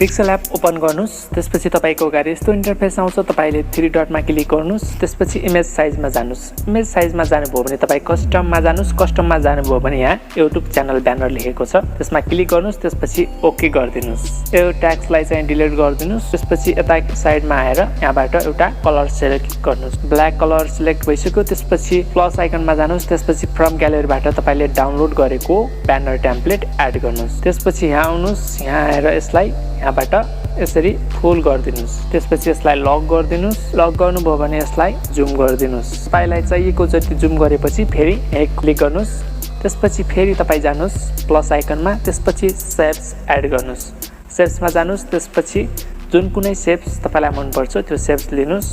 Pixel app open गर्नुस्। त्यसपछि तपाईको अगाडि यस्तो इन्टरफेस आउँछ। तपाईले 3 डटमा क्लिक गर्नुस्। त्यसपछि इमेज साइजमा जानुस्। इमेज साइजमा जानुभयो भने तपाई कस्टममा जानुस्। कस्टममा जानुभयो भने यहाँ YouTube च्यानल ब्यानर लेखेको छ त्यसमा क्लिक गर्नुस्। त्यसपछि ओके गर्दिनुस्। यो ट्याक्सलाई चाहिँ डिलिट गर्दिनुस्। त्यसपछि यता साइडमा आएर यहाँबाट एउटा कलर सिलेक्ट गर्नुस्। ब्ल्याक कलर सिलेक्ट भइसक्यो। त्यसपछि प्लस आइकनमा जानुस्। त्यसपछि फ्रम ग्यालरीबाट तपाईले डाउनलोड गरेको ब्यानर टेम्प्लेट एड गर्नुस्। त्यसपछि यहाँ आउनुस्। यहाँ आएर यसलाई यहाँबाट यसरी फुल गर्दिनुस्। त्यसपछि यसलाई लक गर्दिनुस्। लक गर्नुभयो भने यसलाई जुम गर्दिनुस्। तपाईलाई चाहिएको जति जुम गरेपछि फेरि एक क्लिक गर्नुस्। त्यसपछि फेरि तपाई जानुस् प्लस आइकनमा। त्यसपछि शेप्स एड गर्नुस्। शेप्समा जानुस्। त्यसपछि जुन कुनै शेप्स तपाईलाई मन पर्छ त्यो शेप्स लिनुस्।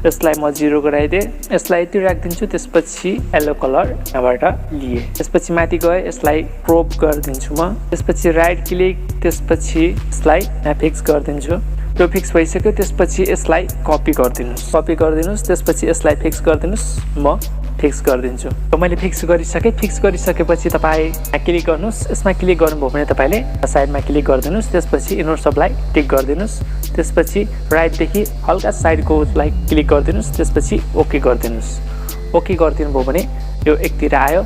यसलाई म 0 गराइदिए। यसलाई यति राख्दिन्छु। त्यसपछि येलो कलर यहाँबाट लिए। त्यसपछि माथि गए यसलाई क्रप गरिदिन्छु म। त्यसपछि राइट क्लिक। त्यसपछि यसलाई यहाँ फिक्स गरिदिन्छु। त्यो फिक्स भइसक्यो। त्यसपछि यसलाई कपी गरिदिनुस्। कपी गरिदिनुस्। त्यसपछि यसलाई फिक्स गरिदिनुस्। म फिक्स गरिदिन्छु। मैले फिक्स गरिसके। फिक्स गरिसकेपछि तपाई क्लिक गर्नुस्। यसमा क्लिक गर्नुभयो भने तपाईले साइडमा क्लिक गरिदिनुस्। त्यसपछि इनर सबलाई टिक गरिदिनुस्। त्यसपछि राइट देखि हल्का साइडको लाई क्लिक गरिदिनुस्। त्यसपछि ओके गरिदिनुस्। ओके गरिदिनुभयो भने यो एकतिर आयो।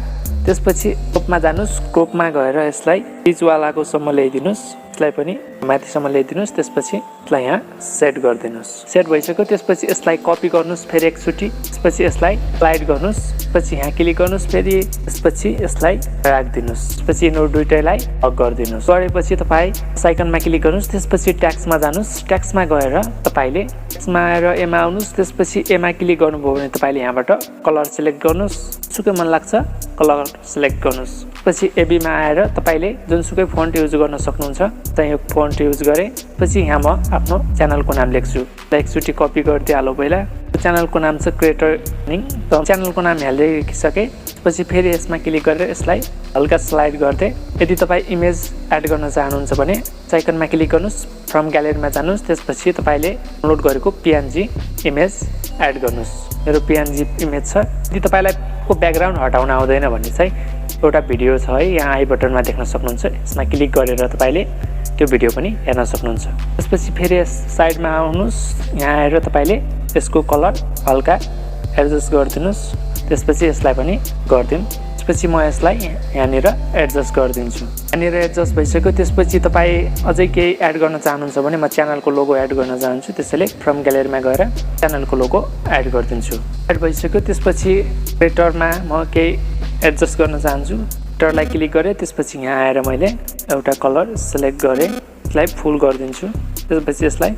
त्यसपछि क्रोपमा जानुस्। क्रोपमा गएर यसलाई बीचवालाको सम्म ल्याइदिनुस्। यसलाई पनि माथिसम्म ल्याइदिनुस्। त्यसपछि यसलाई यहाँ सेट गरिदिनुस्। सेट भइसक्यो। त्यसपछि यसलाई कपी गर्नुस् फेरि एकचोटि। त्यसपछि यसलाई स्लाइड गर्नुस्। त्यसपछि यहाँ क्लिक गर्नुस् फेरि। त्यसपछि यसलाई राख्दिनुस्। त्यसपछि यिनीहरू दुईटैलाई हक गरिदिनुस्। गरेपछि तपाईँ आइकनमा क्लिक गर्नुस्। त्यसपछि ट्याक्समा जानुस्। ट्याक्समा गएर तपाईले यसमा आएर एमा आउनुस्। त्यसपछि एमा क्लिक गर्नुभयो भने तपाईले यहाँबाट कलर सिलेक्ट गर्नुस्। सुकै मन लाग्छ कलर सिलेक्ट गर्नुस्। पछि एबीमा आएर तपाईले जुनसुकै फन्ट युज गर्न सक्नुहुन्छ। चाहिँ यो फन्ट युज गरे। पछि यहाँ म आफ्नो च्यानलको नाम लेख्छु। एकचोटि कपी गरिदिइहालौँ। पहिला च्यानलको नाम छ क्रिएटर निङ। च्यानलको नाम हाल्दै लेखिसके। पछि फेरि यसमा क्लिक गरेर यसलाई हल्का स्लाइड गर्दै। यदि तपाईँ इमेज एड गर्न चाहनुहुन्छ भने आइकनमा क्लिक गर्नुस्। फ्रम ग्यालरीमा जानुस्। त्यसपछि तपाईले डाउनलोड गरेको PNG इमेज एड गर्नुस्। मेरो PNG इमेज छ। यदि तपाईलाई को ब्याकग्राउन्ड हटाउन आउँदैन भने चाहिँ एउटा भिडियो छ है, यहाँ आई बटनमा देख्न सक्नुहुन्छ। यसमा क्लिक गरेर तपाईले त्यो भिडियो पनि हेर्न सक्नुहुन्छ। त्यसपछि फेरि साइडमा आउनुस्। यहाँ आएर तपाईले यसको कलर हल्का एडजस्ट गरिदिनुस्। त्यसपछि यसलाई पनि गरिदिउँ। त्यसपछि म यसलाई यहाँनिर एडजस्ट गरिदिन्छु। यहाँनिर एडजस्ट भइसक्यो। त्यसपछि तपाईँ अझै केही एड गर्न चाहनुहुन्छ भने म च्यानलको लोगो एड गर्न चाहन्छु। त्यसैले फ्रम ग्यालरीमा गएर च्यानलको लोगो एड गरिदिन्छु। एड भइसक्यो। त्यसपछि क्रिएटरमा म केही एडजस्ट गर्न चाहन्छु। क्रिएटरलाई क्लिक गरेँ। त्यसपछि यहाँ आएर मैले एउटा कलर सिलेक्ट गरेँ। यसलाई फुल गरिदिन्छु। त्यसपछि यसलाई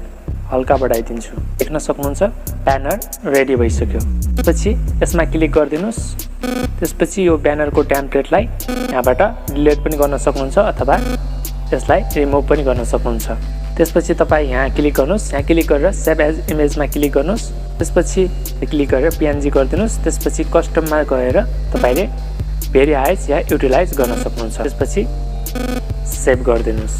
हल्का बढाइदिन्छु। देख्न सक्नुहुन्छ ब्यानर रेडी भइसक्यो। त्यसपछि यसमा क्लिक गरिदिनुस्। त्यसपछि यो ब्यानरको टेम्प्लेटलाई यहाँबाट डिलिट पनि गर्न सक्नुहुन्छ अथवा यसलाई रिमुभ पनि गर्न सक्नुहुन्छ। त्यसपछि तपाईँ यहाँ क्लिक गर्नुस्। यहाँ क्लिक गरेर सेभ एज इमेजमा क्लिक गर्नुस्। त्यसपछि क्लिक गरेर PNG गरिदिनुस्। त्यसपछि कस्टममा गएर तपाईँले भेरिहाइज या युटिलाइज गर्न सक्नुहुन्छ। त्यसपछि सेभ गरिदिनुस्।